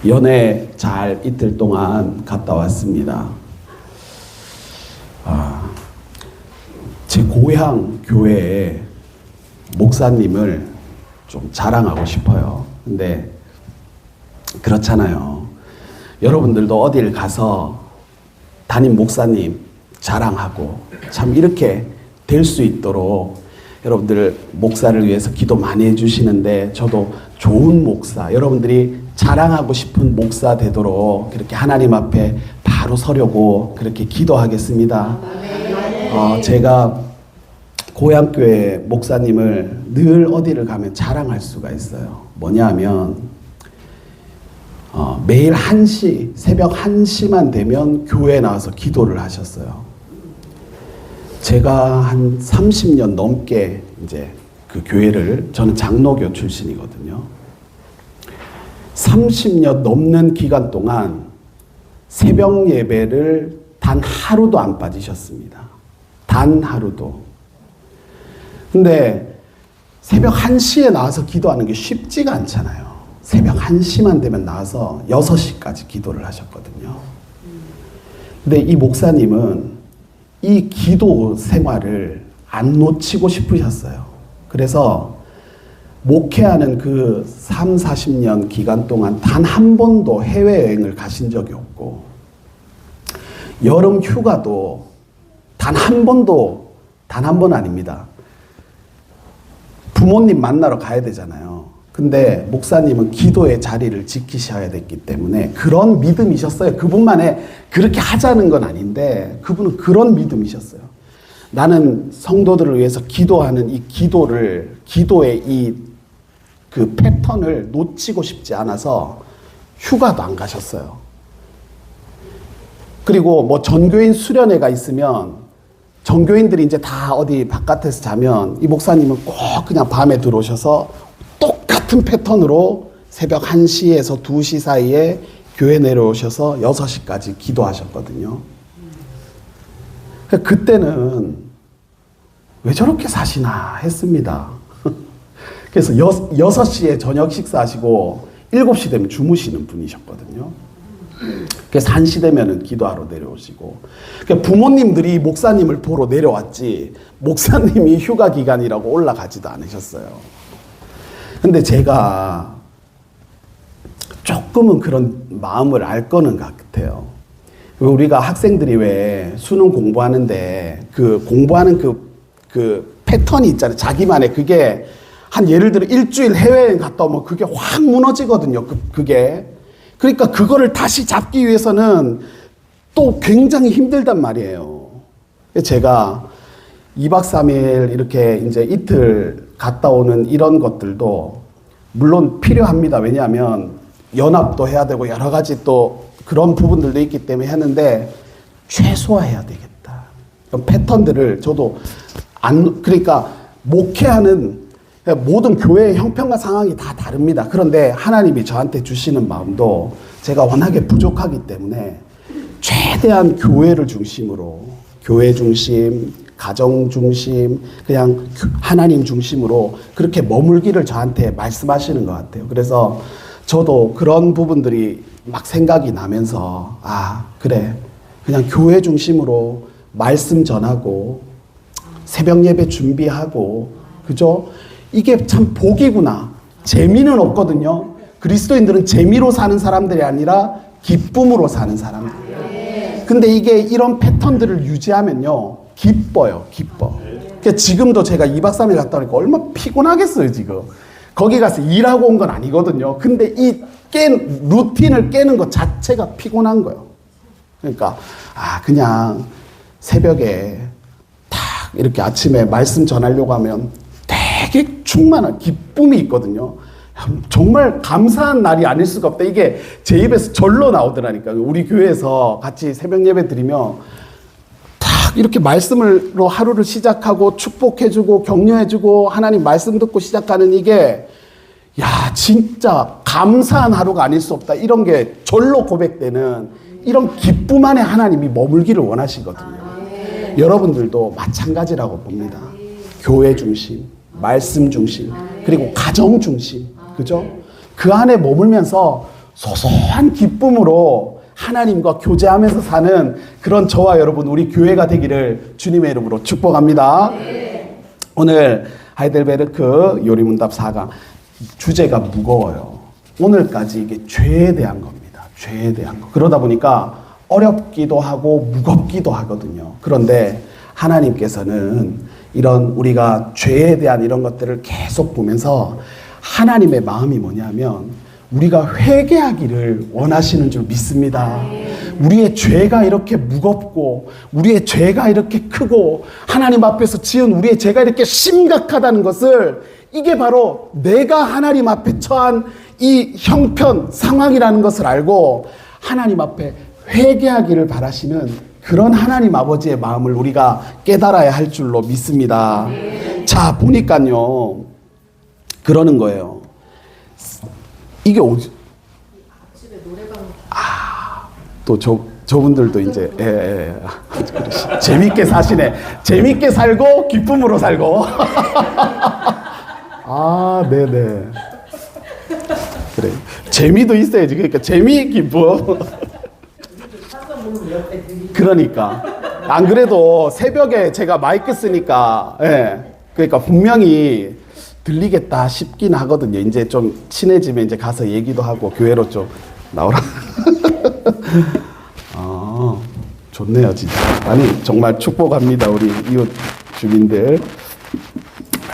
연애 잘 이틀 동안 갔다 왔습니다. 제 고향 교회에 목사님을 좀 자랑하고 싶어요. 근데 그렇잖아요. 여러분들도 어딜 가서 담임 목사님 자랑하고 참 이렇게 될 수 있도록 여러분들 목사를 위해서 기도 많이 해주시는데 저도 좋은 목사, 여러분들이 자랑하고 싶은 목사 되도록 그렇게 하나님 앞에 바로 서려고 그렇게 기도하겠습니다. 제가 고향교회 목사님을 늘 어디를 가면 자랑할 수가 있어요. 뭐냐 하면 매일 1시, 새벽 1시만 되면 교회에 나와서 기도를 하셨어요. 제가 한 30년 넘게 이제 그 교회를, 저는 장로교 출신이거든요. 30년 넘는 기간 동안 새벽 예배를 단 하루도 안 빠지셨습니다. 단 하루도. 근데 새벽 1시에 나와서 기도하는 게 쉽지가 않잖아요. 새벽 1시만 되면 나와서 6시까지 기도를 하셨거든요. 근데 이 목사님은 이 기도 생활을 안 놓치고 싶으셨어요. 그래서 목회하는 그 30-40년 기간 동안 단 한 번도 해외여행을 가신 적이 없고, 여름 휴가도 단 한 번도, 단 한 번 아닙니다. 부모님 만나러 가야 되잖아요. 근데 목사님은 기도의 자리를 지키셔야 됐기 때문에 그런 믿음이셨어요. 그분만의 그렇게 하자는 건 아닌데 그분은 그런 믿음이셨어요. 나는 성도들을 위해서 기도하는 이 기도의 이 그 패턴을 놓치고 싶지 않아서 휴가도 안 가셨어요. 그리고 뭐 전교인 수련회가 있으면 전교인들이 이제 다 어디 바깥에서 자면 이 목사님은 꼭 그냥 밤에 들어오셔서 똑같은 패턴으로 새벽 1시에서 2시 사이에 교회 내려오셔서 6시까지 기도하셨거든요. 그때는 왜 저렇게 사시나 했습니다. 그래서 6시에 저녁 식사하시고 7시 되면 주무시는 분이셨거든요. 그래서 1시 되면은 기도하러 내려오시고. 그러니까 부모님들이 목사님을 보러 내려왔지 목사님이 휴가 기간이라고 올라가지도 않으셨어요. 근데 제가 조금은 그런 마음을 알 거는 같아요. 우리가 학생들이 왜 수능 공부하는데 그 공부하는 그 패턴이 있잖아요. 자기만의 그게 한 예를 들어 일주일 해외여행 갔다 오면 그게 확 무너지거든요. 그게. 그러니까 그거를 다시 잡기 위해서는 또 굉장히 힘들단 말이에요. 제가 2박 3일 이렇게 이제 이틀 갔다 오는 이런 것들도 물론 필요합니다. 왜냐하면 연합도 해야 되고 여러 가지 또 그런 부분들도 있기 때문에 했는데 최소화해야 되겠다. 그런 패턴들을 저도 그러니까 목회하는 모든 교회의 형편과 상황이 다 다릅니다. 그런데 하나님이 저한테 주시는 마음도 제가 워낙에 부족하기 때문에 최대한 교회를 중심으로, 교회 중심, 가정 중심, 그냥 하나님 중심으로 그렇게 머물기를 저한테 말씀하시는 것 같아요. 그래서 저도 그런 부분들이 막 생각이 나면서 그래, 그냥 교회 중심으로 말씀 전하고 새벽 예배 준비하고, 그죠? 이게 참 복이구나. 재미는 없거든요. 그리스도인들은 재미로 사는 사람들이 아니라 기쁨으로 사는 사람들이에요. 근데 이게 이런 패턴들을 유지하면요, 기뻐요. 기뻐. 그러니까 지금도 제가 2박 3일 갔다 오니까 얼마나 피곤하겠어요, 지금. 거기 가서 일하고 온 건 아니거든요. 근데 이 루틴을 깨는 것 자체가 피곤한 거예요. 그러니까, 그냥 새벽에 딱 이렇게 아침에 말씀 전하려고 하면 되게 충만한 기쁨이 있거든요. 정말 감사한 날이 아닐 수가 없다. 이게 제 입에서 절로 나오더라니까요. 우리 교회에서 같이 새벽 예배 드리면 딱 이렇게 말씀으로 하루를 시작하고 축복해주고 격려해주고 하나님 말씀 듣고 시작하는 이게 진짜 감사한 하루가 아닐 수 없다. 이런 게 절로 고백되는 이런 기쁨 안에 하나님이 머물기를 원하시거든요. 여러분들도 마찬가지라고 봅니다. 교회 중심, 말씀 중심, 그리고 가정 중심, 그죠? 그 안에 머물면서 소소한 기쁨으로 하나님과 교제하면서 사는 그런 저와 여러분 우리 교회가 되기를 주님의 이름으로 축복합니다. 네. 오늘 하이델베르크 요리문답 4강 주제가 무거워요. 오늘까지 이게 죄에 대한 겁니다. 죄에 대한 거. 그러다 보니까 어렵기도 하고 무겁기도 하거든요. 그런데 하나님께서는 이런 우리가 죄에 대한 이런 것들을 계속 보면서 하나님의 마음이 뭐냐면 우리가 회개하기를 원하시는 줄 믿습니다. 우리의 죄가 이렇게 무겁고 우리의 죄가 이렇게 크고 하나님 앞에서 지은 우리의 죄가 이렇게 심각하다는 것을 이게 바로 내가 하나님 앞에 처한 이 형편 상황이라는 것을 알고 하나님 앞에 회개하기를 바라시는 그런 하나님 아버지의 마음을 우리가 깨달아야 할 줄로 믿습니다. 자, 보니까요. 그러는 거예요. 이게 또 저분들도 이제 재밌게 사시네. 재밌게 살고 기쁨으로 살고. 아, 네네. 그래. 재미도 있어야지. 그러니까 재미, 기쁨. 그러니까 안 그래도 새벽에 제가 마이크 쓰니까 그러니까 분명히 들리겠다 싶긴 하거든요. 이제 좀 친해지면 이제 가서 얘기도 하고 교회로 좀 나오라. 아, 좋네요, 진짜. 아니, 정말 축복합니다, 우리 이웃 주민들.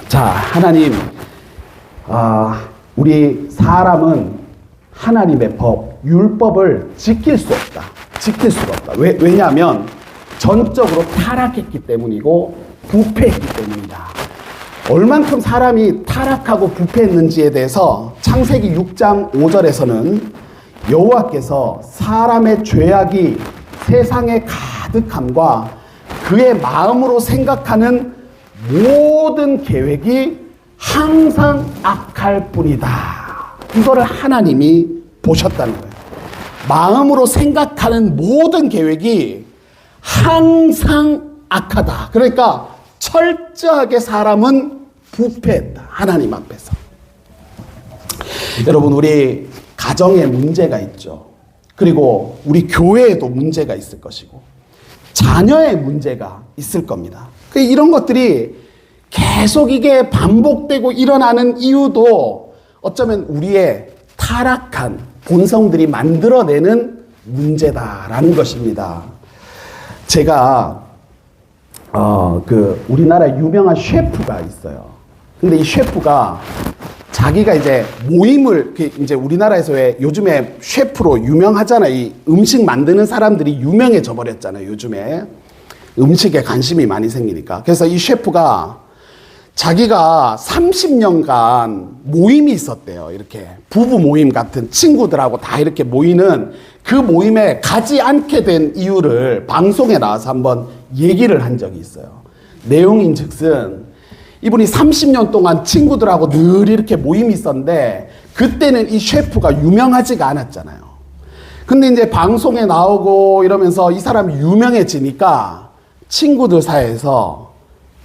자, 하나님, 우리 사람은 하나님의 법, 율법을 지킬 수 없다. 지킬 수가 없다. 왜냐하면 전적으로 타락했기 때문이고 부패했기 때문이다. 얼만큼 사람이 타락하고 부패했는지에 대해서 창세기 6장 5절에서는 여호와께서 사람의 죄악이 세상에 가득함과 그의 마음으로 생각하는 모든 계획이 항상 악할 뿐이다. 이거를 하나님이 보셨다는 거예요. 마음으로 생각하는 모든 계획이 항상 악하다. 그러니까 철저하게 사람은 부패했다. 하나님 앞에서. 여러분, 우리 가정에 문제가 있죠. 그리고 우리 교회에도 문제가 있을 것이고 자녀의 문제가 있을 겁니다. 이런 것들이 계속 이게 반복되고 일어나는 이유도 어쩌면 우리의 타락한 본성들이 만들어내는 문제다라는 것입니다. 제가 우리나라 유명한 셰프가 있어요. 근데 이 셰프가 자기가 이제 모임을 이제 우리나라에서 왜 요즘에 셰프로 유명하잖아요. 이 음식 만드는 사람들이 유명해져 버렸잖아요. 요즘에 음식에 관심이 많이 생기니까. 그래서 이 셰프가 자기가 30년간 모임이 있었대요. 이렇게 부부 모임 같은 친구들하고 다 이렇게 모이는 그 모임에 가지 않게 된 이유를 방송에 나와서 한번 얘기를 한 적이 있어요. 내용인 즉슨 이분이 30년 동안 친구들하고 늘 이렇게 모임이 있었는데 그때는 이 셰프가 유명하지가 않았잖아요. 근데 이제 방송에 나오고 이러면서 이 사람이 유명해지니까 친구들 사이에서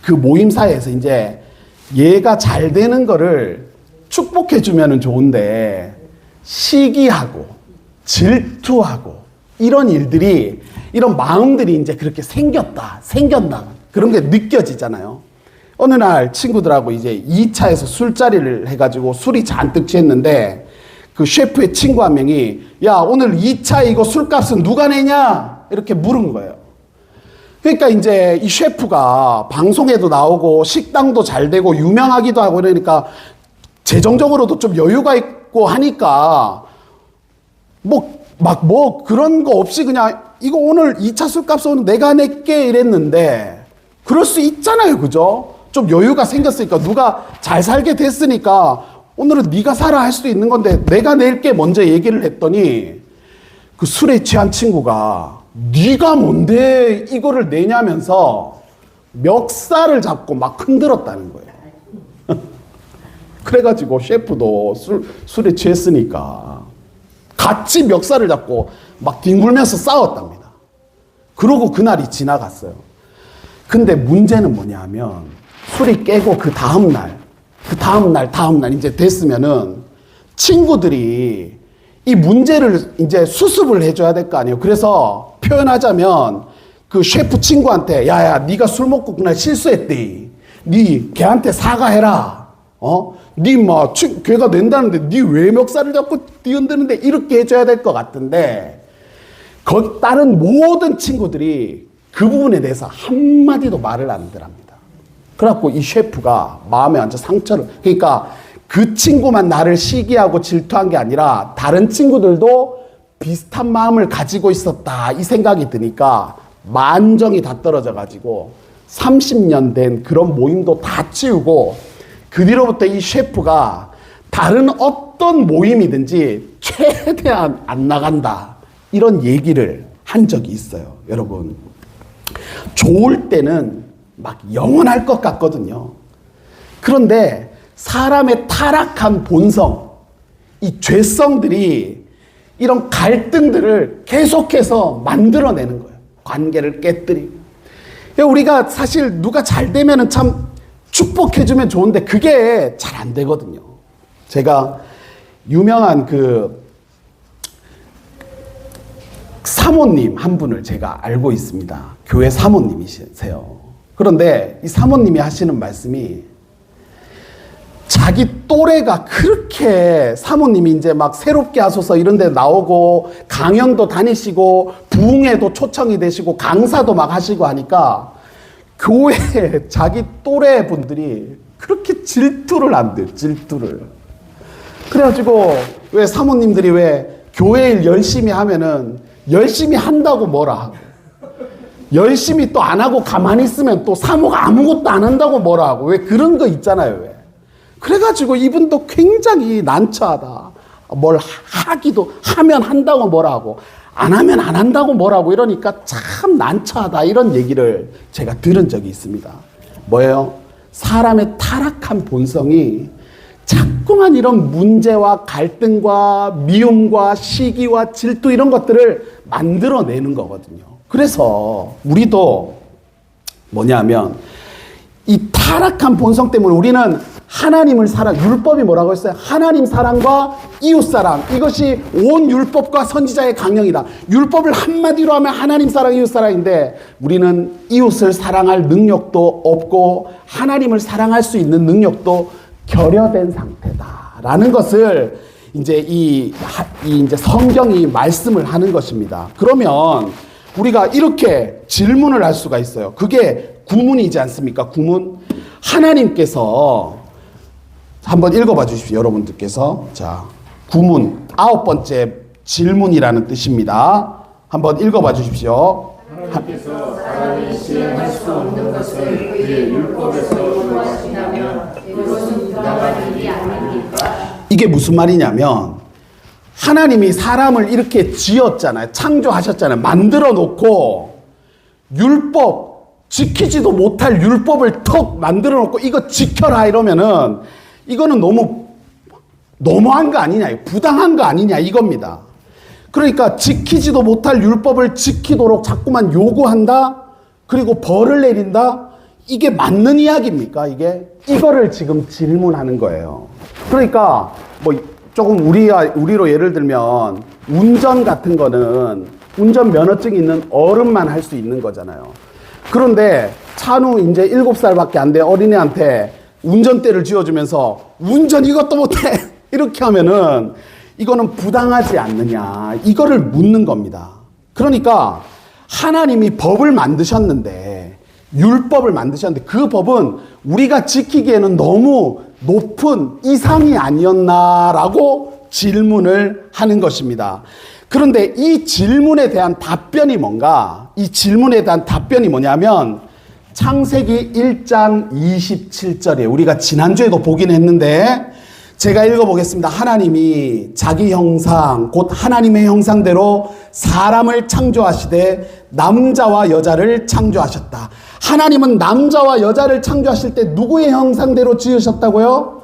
그 모임 사이에서 이제 얘가 잘 되는 거를 축복해 주면은 좋은데 시기하고 질투하고 이런 일들이 이런 마음들이 이제 그렇게 생겼다 그런 게 느껴지잖아요. 어느 날 친구들하고 이제 2차에서 술자리를 해가지고 술이 잔뜩 취했는데 그 셰프의 친구 한 명이 야, 오늘 2차 이거 술값은 누가 내냐? 이렇게 물은 거예요. 그러니까 이제 이 셰프가 방송에도 나오고 식당도 잘 되고 유명하기도 하고 그러니까 재정적으로도 좀 여유가 있고 하니까 뭐 그런 거 없이 그냥 이거 오늘 2차 술값은 내가 낼게 이랬는데 그럴 수 있잖아요. 그죠? 좀 여유가 생겼으니까 누가 잘 살게 됐으니까 오늘은 네가 사라 할 수도 있는 건데 내가 낼게 먼저 얘기를 했더니 그 술에 취한 친구가 네가 뭔데 이거를 내냐면서 멱살을 잡고 막 흔들었다는 거예요. 그래가지고 셰프도 술에 취했으니까 같이 멱살을 잡고 막 뒹굴면서 싸웠답니다. 그러고 그날이 지나갔어요. 근데 문제는 뭐냐 하면 술이 깨고 그 다음날 이제 됐으면은 친구들이 이 문제를 이제 수습을 해줘야 될 거 아니에요. 그래서 표현하자면 그 셰프 친구한테 야야 네가 술 먹고 그날 실수했대. 네 걔한테 사과해라. 네뭐 걔가 낸다는데 네 왜 멱살을 잡고 뛰어드는데 이렇게 해줘야 될 것 같은데 거기 다른 모든 친구들이 그 부분에 대해서 한마디도 말을 안 하더랍니다. 그래갖고 이 셰프가 마음에 완전 상처를 그러니까 그 친구만 나를 시기하고 질투한 게 아니라 다른 친구들도 비슷한 마음을 가지고 있었다 이 생각이 드니까 만정이 다 떨어져 가지고 30년 된 그런 모임도 다 치우고 그 뒤로부터 이 셰프가 다른 어떤 모임이든지 최대한 안 나간다 이런 얘기를 한 적이 있어요. 여러분 좋을 때는 막 영원할 것 같거든요. 그런데 사람의 타락한 본성, 이 죄성들이 이런 갈등들을 계속해서 만들어내는 거예요. 관계를 깨뜨리고. 우리가 사실 누가 잘 되면 참 축복해주면 좋은데 그게 잘 안 되거든요. 제가 유명한 그 사모님 한 분을 제가 알고 있습니다. 교회 사모님이세요. 그런데 이 사모님이 하시는 말씀이 자기 또래가 그렇게 사모님이 이제 막 새롭게 하소서 이런 데 나오고 강연도 다니시고 부흥회도 초청이 되시고 강사도 막 하시고 하니까 교회에 자기 또래 분들이 그렇게 질투를 한대요. 질투를. 그래가지고 왜 사모님들이 왜 교회 일 열심히 하면은 열심히 한다고 뭐라 하고 열심히 또 안 하고 가만히 있으면 또 사모가 아무것도 안 한다고 뭐라 하고 왜 그런 거 있잖아요. 왜. 그래가지고 이분도 굉장히 난처하다. 뭘 하기도 하면 한다고 뭐라 하고 안 하면 안 한다고 뭐라 하고 이러니까 참 난처하다 이런 얘기를 제가 들은 적이 있습니다. 뭐예요? 사람의 타락한 본성이 자꾸만 이런 문제와 갈등과 미움과 시기와 질투 이런 것들을 만들어내는 거거든요. 그래서 우리도 뭐냐면 이 타락한 본성 때문에 우리는 하나님을 율법이 뭐라고 했어요? 하나님 사랑과 이웃 사랑. 이것이 온 율법과 선지자의 강령이다. 율법을 한마디로 하면 하나님 사랑, 이웃 사랑인데 우리는 이웃을 사랑할 능력도 없고 하나님을 사랑할 수 있는 능력도 결여된 상태다라는 것을 이제 이제 성경이 말씀을 하는 것입니다. 그러면 우리가 이렇게 질문을 할 수가 있어요. 그게 구문이지 않습니까? 구문. 하나님께서 한번 읽어봐 주십시오. 여러분들께서. 자, 구문 9번째 질문이라는 뜻입니다. 한번 읽어봐 주십시오. 하나님께서 사람이 시행할 수 없는 것을 그의 율법에서 요구하신다면 그것은 부당한 일이 아닙니까? 이게 무슨 말이냐면 하나님이 사람을 이렇게 지었잖아요. 창조하셨잖아요. 만들어 놓고 율법 지키지도 못할 율법을 턱 만들어 놓고 이거 지켜라 이러면은 이거는 너무한 거 아니냐, 부당한 거 아니냐 이겁니다. 그러니까 지키지도 못할 율법을 지키도록 자꾸만 요구한다. 그리고 벌을 내린다. 이게 맞는 이야기입니까? 이거를 지금 질문하는 거예요. 그러니까 뭐 조금 우리로 예를 들면 운전 같은 거는 운전 면허증이 있는 어른만 할 수 있는 거잖아요. 그런데 찬우 이제 7살밖에 안 돼 어린애한테 운전대를 쥐어주면서 운전 이것도 못해 이렇게 하면은 이거는 부당하지 않느냐 이거를 묻는 겁니다. 그러니까 하나님이 법을 만드셨는데 율법을 만드셨는데 그 법은 우리가 지키기에는 너무 높은 이상이 아니었나라고 질문을 하는 것입니다. 그런데 이 질문에 대한 답변이 뭔가? 이 질문에 대한 답변이 뭐냐면 창세기 1장 27절에 우리가 지난주에도 보긴 했는데 제가 읽어보겠습니다. 하나님이 자기 형상 곧 하나님의 형상대로 사람을 창조하시되 남자와 여자를 창조하셨다. 하나님은 남자와 여자를 창조하실 때 누구의 형상대로 지으셨다고요?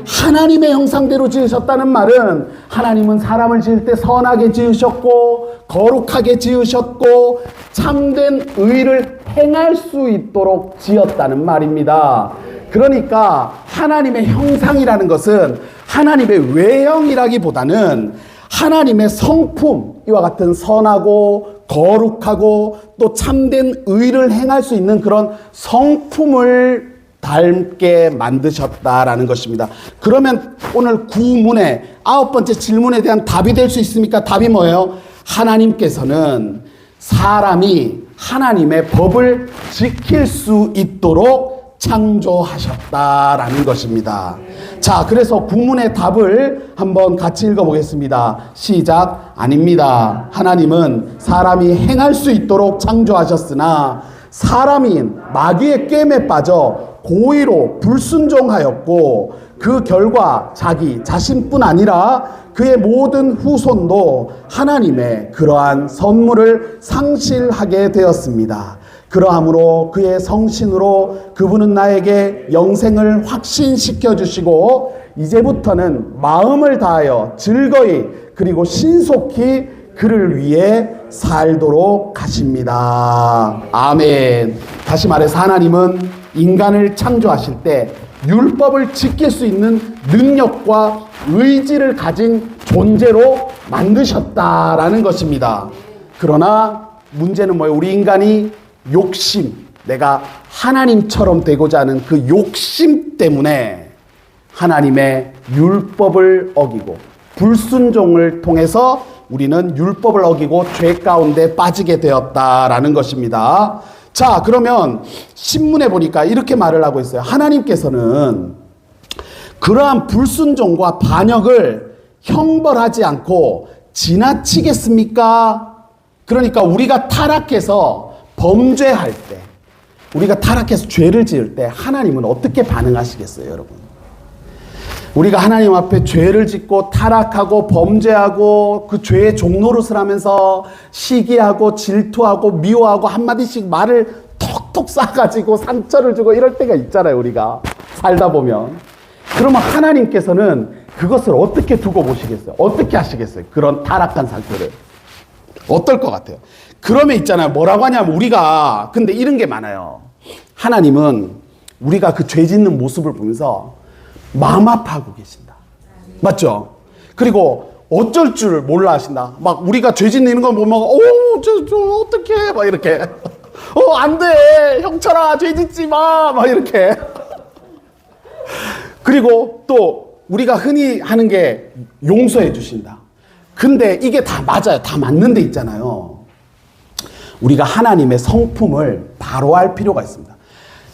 하나님의 형상대로 지으셨다는 말은 하나님은 사람을 지을 때 선하게 지으셨고 거룩하게 지으셨고 참된 의를 행할 수 있도록 지었다는 말입니다. 그러니까 하나님의 형상이라는 것은 하나님의 외형이라기보다는 하나님의 성품, 이와 같은 선하고 거룩하고 또 참된 의를 행할 수 있는 그런 성품을 닮게 만드셨다라는 것입니다. 그러면 오늘 구문의 9번째 질문에 대한 답이 될 수 있습니까? 답이 뭐예요? 하나님께서는 사람이 하나님의 법을 지킬 수 있도록 창조하셨다라는 것입니다. 자, 그래서 구문의 답을 한번 같이 읽어보겠습니다. 시작. 아닙니다. 하나님은 사람이 행할 수 있도록 창조하셨으나 사람인 마귀의 꾀임에 빠져 고의로 불순종하였고 그 결과 자기 자신뿐 아니라 그의 모든 후손도 하나님의 그러한 선물을 상실하게 되었습니다. 그러함으로 그의 성신으로 그분은 나에게 영생을 확신시켜 주시고 이제부터는 마음을 다하여 즐거이 그리고 신속히 그를 위해 살도록 하십니다. 아멘. 다시 말해서 하나님은 인간을 창조하실 때 율법을 지킬 수 있는 능력과 의지를 가진 존재로 만드셨다라는 것입니다. 그러나 문제는 뭐예요? 우리 인간이 욕심, 내가 하나님처럼 되고자 하는 그 욕심 때문에 하나님의 율법을 어기고 불순종을 통해서 우리는 율법을 어기고 죄 가운데 빠지게 되었다라는 것입니다. 자, 그러면 신문에 보니까 이렇게 말을 하고 있어요. 하나님께서는 그러한 불순종과 반역을 형벌하지 않고 지나치겠습니까? 그러니까 우리가 타락해서 범죄할 때, 우리가 타락해서 죄를 지을 때 하나님은 어떻게 반응하시겠어요, 여러분? 우리가 하나님 앞에 죄를 짓고 타락하고 범죄하고 그 죄의 종노릇을 하면서 시기하고 질투하고 미워하고 한마디씩 말을 톡톡 쏴가지고 상처를 주고 이럴 때가 있잖아요, 우리가 살다 보면. 그러면 하나님께서는 그것을 어떻게 두고 보시겠어요? 어떻게 하시겠어요? 그런 타락한 상태를. 어떨 것 같아요? 그러면 있잖아요, 뭐라고 하냐면 우리가, 근데 이런 게 많아요. 하나님은 우리가 그 죄 짓는 모습을 보면서 마음 아파하고 계신다. 맞죠? 그리고 어쩔 줄 몰라 하신다. 막 우리가 죄 짓는 거 보면 저 어떡해 막 이렇게 안 돼 형철아 죄 짓지 마 막 이렇게. 그리고 또 우리가 흔히 하는 게 용서해 주신다. 근데 이게 다 맞아요. 다 맞는 데 있잖아요. 우리가 하나님의 성품을 바로 알 필요가 있습니다.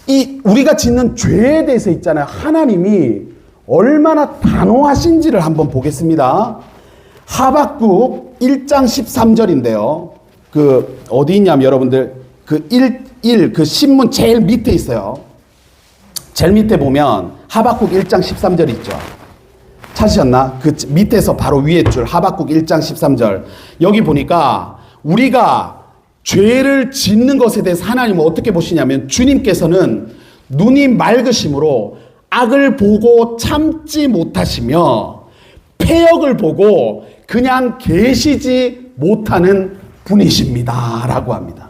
이 우리가 짓는 죄에 대해서 있잖아요. 하나님이 얼마나 단호하신지를 한번 보겠습니다. 하박국 1장 13절인데요. 그 어디 있냐면 여러분들 그 그 신문 제일 밑에 있어요. 제일 밑에 보면 하박국 1장 13절 있죠. 찾으셨나? 그 밑에서 바로 위에 줄 하박국 1장 13절. 여기 보니까 우리가 죄를 짓는 것에 대해서 하나님은 어떻게 보시냐면 주님께서는 눈이 맑으심으로 악을 보고 참지 못하시며 패역을 보고 그냥 계시지 못하는 분이십니다 라고 합니다.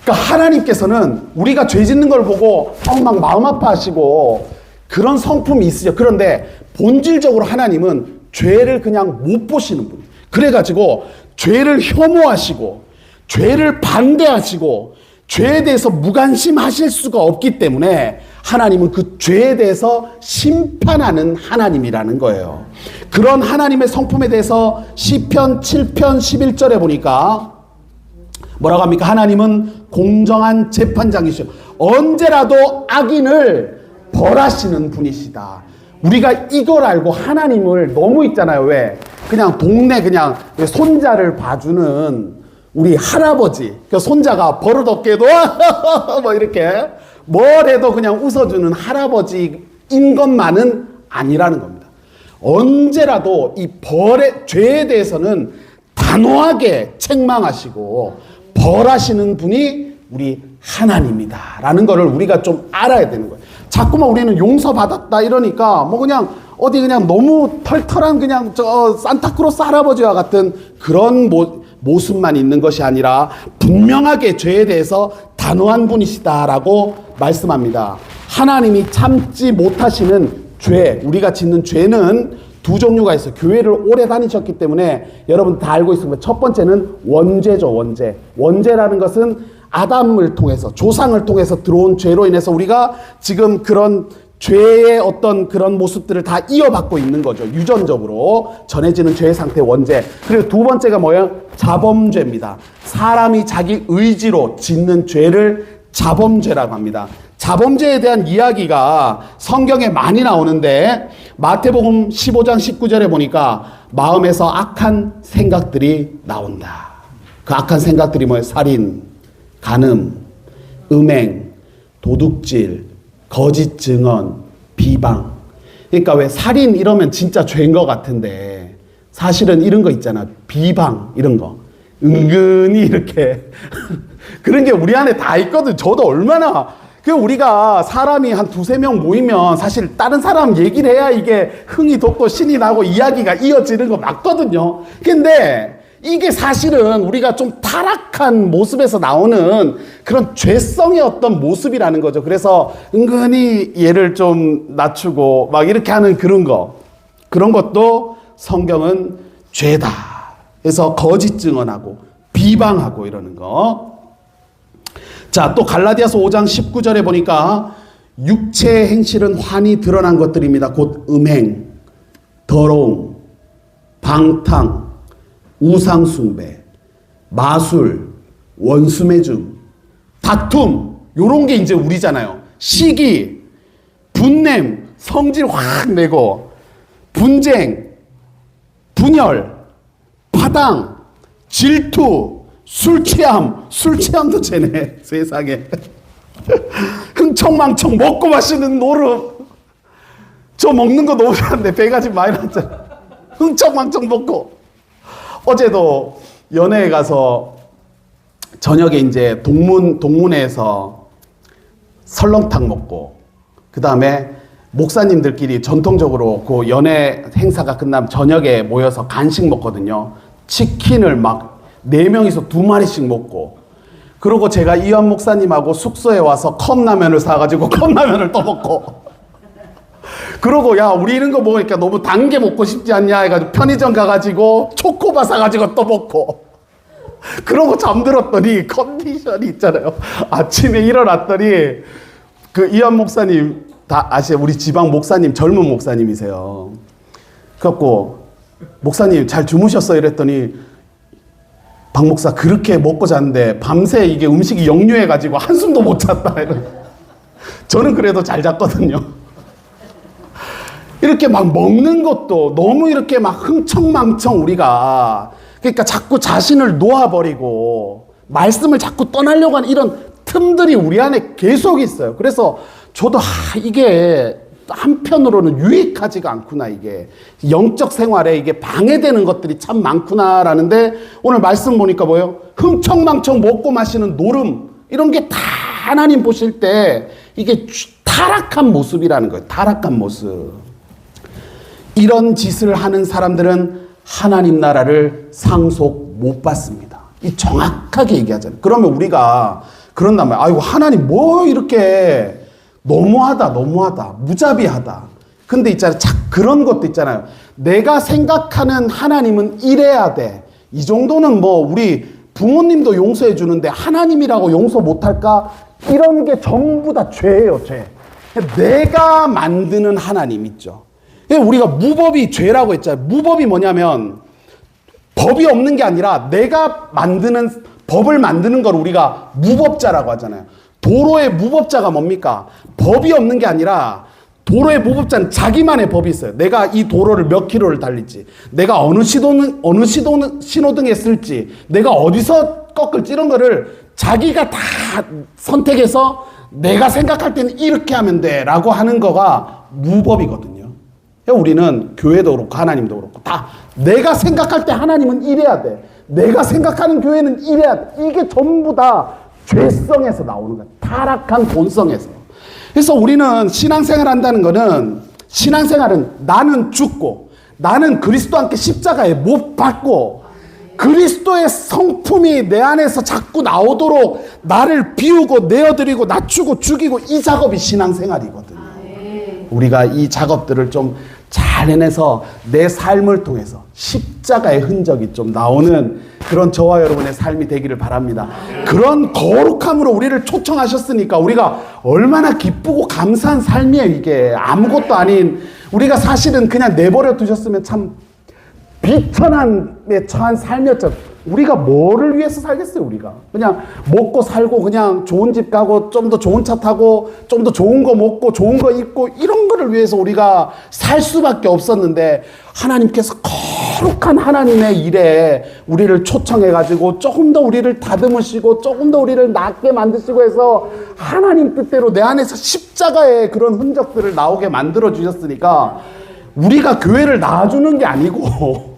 그러니까 하나님께서는 우리가 죄 짓는 걸 보고 막 마음 아파하시고 그런 성품이 있으죠. 그런데 본질적으로 하나님은 죄를 그냥 못 보시는 분. 그래가지고 죄를 혐오하시고 죄를 반대하시고 죄에 대해서 무관심하실 수가 없기 때문에 하나님은 그 죄에 대해서 심판하는 하나님이라는 거예요. 그런 하나님의 성품에 대해서 시편 7편 11절에 보니까 뭐라고 합니까? 하나님은 공정한 재판장이시오. 언제라도 악인을 벌하시는 분이시다. 우리가 이걸 알고 하나님을 너무 있잖아요. 왜? 그냥 동네 그냥 손자를 봐주는 우리 할아버지, 그 손자가 버릇없게도 뭐 이렇게 뭘 해도 그냥 웃어주는 할아버지인 것만은 아니라는 겁니다. 언제라도 이 죄에 대해서는 단호하게 책망하시고 벌하시는 분이 우리 하나님이다라는 거를 우리가 좀 알아야 되는 거예요. 자꾸만 우리는 용서받았다 이러니까 뭐 그냥 어디 그냥 너무 털털한 그냥 저 산타크로스 할아버지와 같은 그런 모습만 있는 것이 아니라 분명하게 죄에 대해서 단호한 분이시다라고 말씀합니다. 하나님이 참지 못하시는 죄, 우리가 짓는 죄는 두 종류가 있어요. 교회를 오래 다니셨기 때문에 여러분 다 알고 있습니다. 첫 번째는 원죄죠, 원죄. 원죄라는 것은 아담을 통해서, 조상을 통해서 들어온 죄로 인해서 우리가 지금 그런 죄의 어떤 그런 모습들을 다 이어받고 있는 거죠. 유전적으로 전해지는 죄의 상태, 원죄. 그리고 두 번째가 뭐예요? 자범죄입니다. 사람이 자기 의지로 짓는 죄를 자범죄라고 합니다. 자범죄에 대한 이야기가 성경에 많이 나오는데 마태복음 15장 19절에 보니까 마음에서 악한 생각들이 나온다. 그 악한 생각들이 뭐예요? 살인, 간음, 음행, 도둑질, 거짓 증언, 비방. 그러니까 왜 살인 이러면 진짜 죄인 것 같은데 사실은 이런 거 있잖아. 비방 이런 거. 은근히 이렇게 그런 게 우리 안에 다 있거든. 저도 얼마나 우리가 사람이 한 두세 명 모이면 사실 다른 사람 얘기를 해야 이게 흥이 돋고 신이 나고 이야기가 이어지는 거 맞거든요. 근데 이게 사실은 우리가 좀 타락한 모습에서 나오는 그런 죄성의 어떤 모습이라는 거죠. 그래서 은근히 얘를 좀 낮추고 막 이렇게 하는 그런 것도 성경은 죄다. 그래서 거짓 증언하고 비방하고 이러는 거. 자, 또 갈라디아서 5장 19절에 보니까 육체의 행실은 환히 드러난 것들입니다. 곧 음행, 더러움, 방탕, 우상숭배, 마술, 원수매중, 다툼, 요런 게 이제 우리잖아요. 시기, 분냄, 성질 확 내고, 분쟁, 분열, 파당, 질투, 술취함도 죄네, 세상에. 흥청망청 먹고 마시는 노름. 저 먹는 거 너무 좋아하는데 배가 지금 많이 났잖아. 흥청망청 먹고. 어제도 연회에 가서 저녁에 이제 동문회에서 설렁탕 먹고, 그 다음에 목사님들끼리 전통적으로 그 연회 행사가 끝나면 저녁에 모여서 간식 먹거든요. 치킨을 막 4명이서 2마리씩 먹고, 그리고 제가 이완 목사님하고 숙소에 와서 컵라면을 사가지고 컵라면을 또 먹고, 그러고 야 우리 이런 거 먹으니까 너무 단 게 먹고 싶지 않냐 해가지고 편의점 가가지고 초코바 사가지고 또 먹고, 그러고 잠들었더니 컨디션이 있잖아요. 아침에 일어났더니 그 이완 목사님 다 아시죠? 우리 지방 목사님, 젊은 목사님이세요. 그래갖고 목사님 잘 주무셨어요? 이랬더니 박 목사 그렇게 먹고 잤는데 밤새 이게 음식이 역류해가지고 한숨도 못 잤다. 저는 그래도 잘 잤거든요. 이렇게 막 먹는 것도 너무 이렇게 막 흥청망청 우리가, 그러니까 자꾸 자신을 놓아버리고 말씀을 자꾸 떠나려고 하는 이런 틈들이 우리 안에 계속 있어요. 그래서 저도 이게 한편으로는 유익하지가 않구나. 이게 영적 생활에 이게 방해되는 것들이 참 많구나라는데, 오늘 말씀 보니까 뭐예요? 흥청망청 먹고 마시는 노름, 이런 게 다 하나님 보실 때 이게 타락한 모습이라는 거예요. 타락한 모습. 이런 짓을 하는 사람들은 하나님 나라를 상속 못 받습니다. 이 정확하게 얘기하잖아요. 그러면 우리가 그런단 말이에요. 아이고 하나님 뭐 이렇게 너무하다, 무자비하다. 근데 있잖아요. 그런 것도 있잖아요. 내가 생각하는 하나님은 이래야 돼. 이 정도는 뭐 우리 부모님도 용서해 주는데 하나님이라고 용서 못할까? 이런 게 전부 다 죄예요, 죄. 내가 만드는 하나님 있죠. 우리가 무법이 죄라고 했잖아요. 무법이 뭐냐면 법이 없는 게 아니라 내가 만드는, 법을 만드는 걸 우리가 무법자라고 하잖아요. 도로의 무법자가 뭡니까? 법이 없는 게 아니라 도로의 무법자는 자기만의 법이 있어요. 내가 이 도로를 몇 킬로를 달릴지, 내가 어느 신호등에 쓸지, 내가 어디서 꺾을지, 이런 거를 자기가 다 선택해서 내가 생각할 때는 이렇게 하면 돼 라고 하는 거가 무법이거든요. 우리는 교회도 그렇고 하나님도 그렇고 다 내가 생각할 때 하나님은 이래야 돼, 내가 생각하는 교회는 이래야 돼. 이게 전부 다 죄성에서 나오는 거야. 타락한 본성에서. 그래서 우리는 신앙생활 한다는 거는, 신앙생활은 나는 죽고 나는 그리스도와 함께 십자가에 못 박고 그리스도의 성품이 내 안에서 자꾸 나오도록 나를 비우고 내어드리고 낮추고 죽이고, 이 작업이 신앙생활이거든요. 우리가 이 작업들을 좀 잘 해내서 내 삶을 통해서 십자가의 흔적이 좀 나오는 그런 저와 여러분의 삶이 되기를 바랍니다. 그런 거룩함으로 우리를 초청하셨으니까 우리가 얼마나 기쁘고 감사한 삶이에요. 이게 아무것도 아닌, 우리가 사실은 그냥 내버려 두셨으면 참 비천함에 처한 삶이었죠. 우리가 뭐를 위해서 살겠어요? 우리가 그냥 먹고 살고 그냥 좋은 집 가고 좀 더 좋은 차 타고 좀 더 좋은 거 먹고 좋은 거 입고 이런 거를 위해서 우리가 살 수밖에 없었는데, 하나님께서 거룩한 하나님의 일에 우리를 초청해 가지고 조금 더 우리를 다듬으시고 조금 더 우리를 낫게 만드시고 해서 하나님 뜻대로 내 안에서 십자가의 그런 흔적들을 나오게 만들어 주셨으니까, 우리가 교회를 낳아주는 게 아니고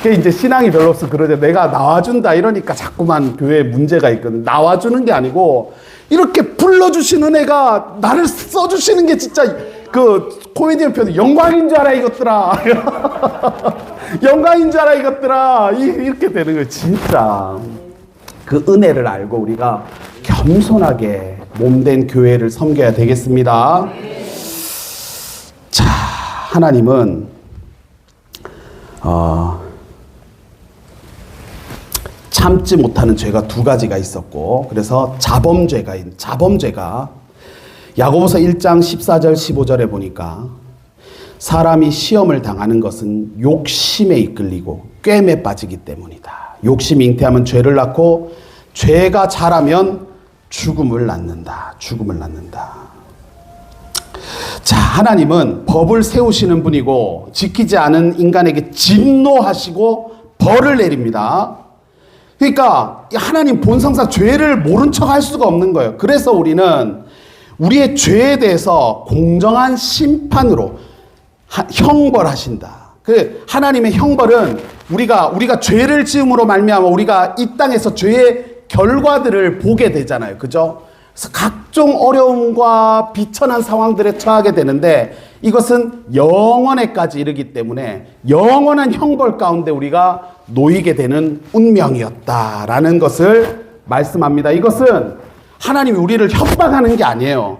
이제 신앙이 별로 없어 그러죠. 내가 나와준다 이러니까 자꾸만 교회에 문제가 있거든. 나와주는 게 아니고 이렇게 불러주시는 애가 나를 써주시는 게 진짜 그 코미디언 편이 영광인 줄 알아 이것들아. 영광인 줄 알아 이것들아. 이렇게 되는 거예요. 진짜 그 은혜를 알고 우리가 겸손하게 몸된 교회를 섬겨야 되겠습니다. 자, 하나님은 참지 못하는 죄가 두 가지가 있었고, 그래서 자범죄가 야고보서 1장 14절 15절에 보니까 사람이 시험을 당하는 것은 욕심에 이끌리고 꿰매 빠지기 때문이다. 욕심이 잉태하면 죄를 낳고 죄가 자라면 죽음을 낳는다. 자, 하나님은 법을 세우시는 분이고 지키지 않은 인간에게 진노하시고 벌을 내립니다. 그러니까 하나님 본성상 죄를 모른 척 할 수가 없는 거예요. 그래서 우리는 우리의 죄에 대해서 공정한 심판으로 형벌하신다. 그 하나님의 형벌은 우리가 죄를 지음으로 말미암아 우리가 이 땅에서 죄의 결과들을 보게 되잖아요. 그죠? 그래서 각종 어려움과 비천한 상황들에 처하게 되는데, 이것은 영원에까지 이르기 때문에 영원한 형벌 가운데 우리가 놓이게 되는 운명이었다라는 것을 말씀합니다. 이것은 하나님이 우리를 협박하는 게 아니에요.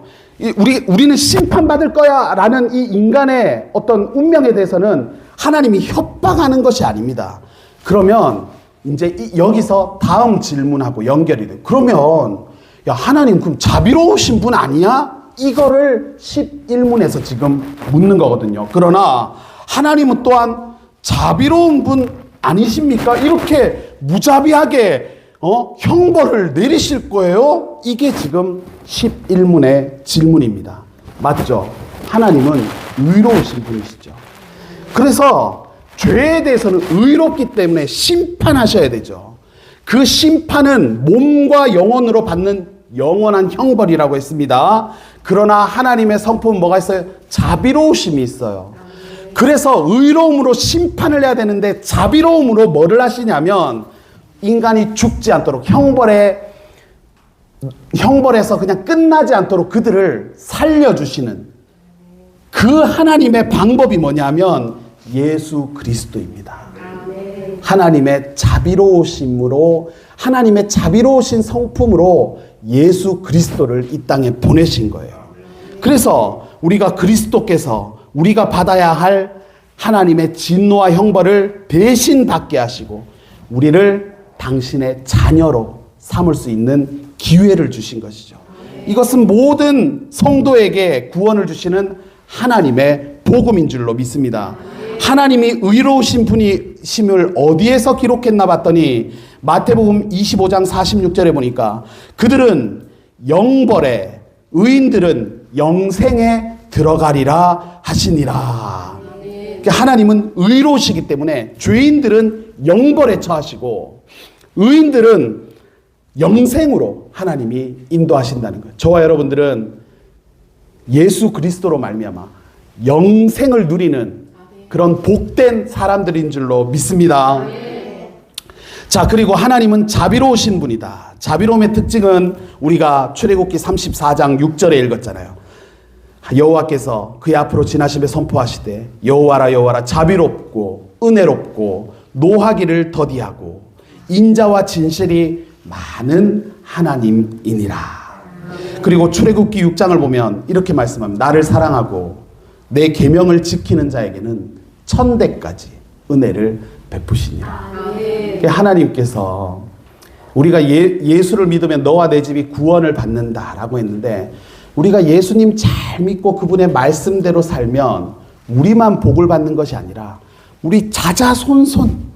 우리는 심판받을 거야 라는 이 인간의 어떤 운명에 대해서는 하나님이 협박하는 것이 아닙니다. 그러면 이제 여기서 다음 질문하고 연결이 돼요. 그러면 야, 하나님 그럼 자비로우신 분 아니야? 이거를 11문에서 지금 묻는 거거든요. 그러나 하나님은 또한 자비로운 분 아니십니까? 이렇게 무자비하게 형벌을 내리실 거예요? 이게 지금 11문의 질문입니다. 맞죠? 하나님은 의로우신 분이시죠. 그래서 죄에 대해서는 의롭기 때문에 심판하셔야 되죠. 그 심판은 몸과 영혼으로 받는 영원한 형벌이라고 했습니다. 그러나 하나님의 성품은 뭐가 있어요? 자비로우심이 있어요. 그래서 의로움으로 심판을 해야 되는데 자비로움으로 뭐를 하시냐면 인간이 죽지 않도록 형벌에서 그냥 끝나지 않도록 그들을 살려주시는 그 하나님의 방법이 뭐냐면 예수 그리스도입니다. 하나님의 자비로우심으로, 하나님의 자비로우신 성품으로 예수 그리스도를 이 땅에 보내신 거예요. 그래서 우리가 그리스도께서 우리가 받아야 할 하나님의 진노와 형벌을 대신 받게 하시고 우리를 당신의 자녀로 삼을 수 있는 기회를 주신 것이죠. 이것은 모든 성도에게 구원을 주시는 하나님의 복음인 줄로 믿습니다. 하나님이 의로우신 분이심을 어디에서 기록했나 봤더니 마태복음 25장 46절에 보니까 그들은 영벌에, 의인들은 영생에 들어가리라 하시니라. 그러니까 하나님은 의로우시기 때문에 죄인들은 영벌에 처하시고 의인들은 영생으로 하나님이 인도하신다는 거예요. 저와 여러분들은 예수 그리스도로 말미암아 영생을 누리는 그런 복된 사람들인 줄로 믿습니다. 자, 그리고 하나님은 자비로우신 분이다. 자비로움의 특징은 우리가 출애굽기 34장 6절에 읽었잖아요. 여호와께서 그의 앞으로 지나심에 선포하시되 여호와라 여호와라 자비롭고 은혜롭고 노하기를 더디하고 인자와 진실이 많은 하나님이니라. 그리고 출애굽기 6장을 보면 이렇게 말씀합니다. 나를 사랑하고 내 계명을 지키는 자에게는 천대까지 은혜를 베푸시니라. 하나님께서 우리가 예수를 믿으면 너와 내 집이 구원을 받는다라고 했는데, 우리가 예수님 잘 믿고 그분의 말씀대로 살면 우리만 복을 받는 것이 아니라 우리 자자손손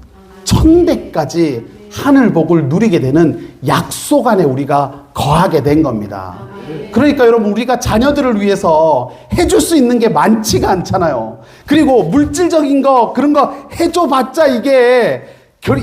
천대까지 하늘 복을 누리게 되는 약속 안에 우리가 거하게 된 겁니다. 그러니까 여러분, 우리가 자녀들을 위해서 해줄 수 있는 게 많지가 않잖아요. 그리고 물질적인 거 그런 거 해줘봤자 이게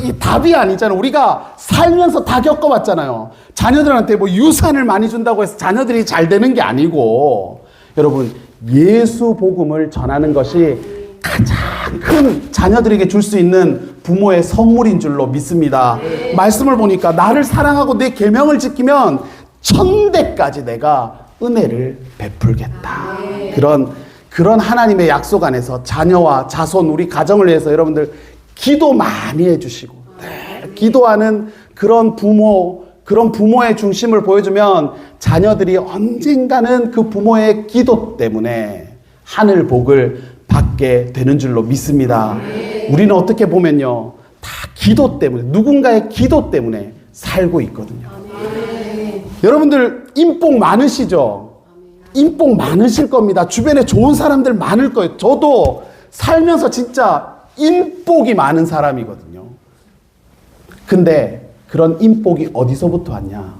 이 답이 아니잖아요. 우리가 살면서 다 겪어봤잖아요. 자녀들한테 뭐 유산을 많이 준다고 해서 자녀들이 잘 되는 게 아니고, 여러분, 예수 복음을 전하는 것이 가장 큰 자녀들에게 줄 수 있는 부모의 선물인 줄로 믿습니다. 말씀을 보니까 나를 사랑하고 내 계명을 지키면 천대까지 내가 은혜를 베풀겠다. 그런 하나님의 약속 안에서 자녀와 자손, 우리 가정을 위해서 여러분들 기도 많이 해주시고, 기도하는 그런 부모의 중심을 보여주면 자녀들이 언젠가는 그 부모의 기도 때문에 하늘 복을 받게 되는 줄로 믿습니다. 우리는 어떻게 보면요, 다 기도 때문에, 누군가의 기도 때문에 살고 있거든요. 여러분들 인복 많으시죠? 인복 많으실 겁니다. 주변에 좋은 사람들 많을 거예요. 저도 살면서 진짜 인복이 많은 사람이거든요. 근데 그런 인복이 어디서부터 왔냐?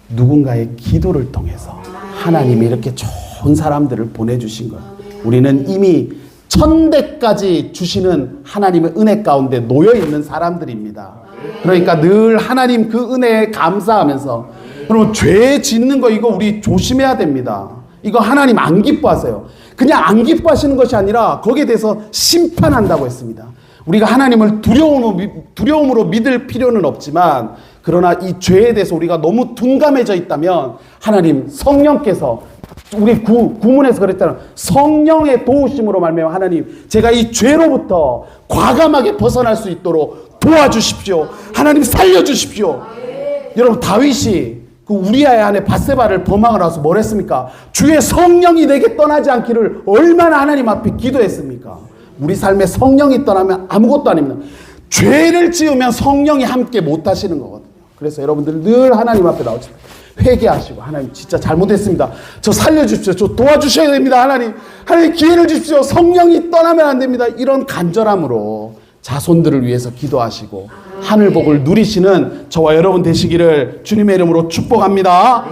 누군가의 기도를 통해서 하나님이 이렇게 좋은 사람들을 보내주신 거예요. 우리는 이미 천대까지 주시는 하나님의 은혜 가운데 놓여있는 사람들입니다. 그러니까 늘 하나님 그 은혜에 감사하면서, 여러분, 죄 짓는 거 이거 우리 조심해야 됩니다. 이거 하나님 안 기뻐하세요. 그냥 안 기뻐하시는 것이 아니라 거기에 대해서 심판한다고 했습니다. 우리가 하나님을 두려움으로 믿을 필요는 없지만, 그러나 이 죄에 대해서 우리가 너무 둔감해져 있다면 하나님 성령께서, 우리 구문에서 그랬잖아요. 성령의 도우심으로 말미암아 하나님, 제가 이 죄로부터 과감하게 벗어날 수 있도록 도와주십시오. 하나님 살려주십시오. 여러분, 다윗이 그 우리아의 아내 밧세바를 범하고 나서 뭘 했습니까? 주의 성령이 내게 떠나지 않기를 얼마나 하나님 앞에 기도했습니까? 우리 삶에 성령이 떠나면 아무것도 아닙니다. 죄를 지으면 성령이 함께 못 하시는 거거든요. 그래서 여러분들 늘 하나님 앞에 나오십시오. 회개하시고, 하나님 진짜 잘못했습니다. 저 살려주십시오. 저 도와주셔야 됩니다. 하나님 기회를 주십시오. 성령이 떠나면 안 됩니다. 이런 간절함으로 자손들을 위해서 기도하시고 하늘 복을 누리시는 저와 여러분 되시기를 주님의 이름으로 축복합니다.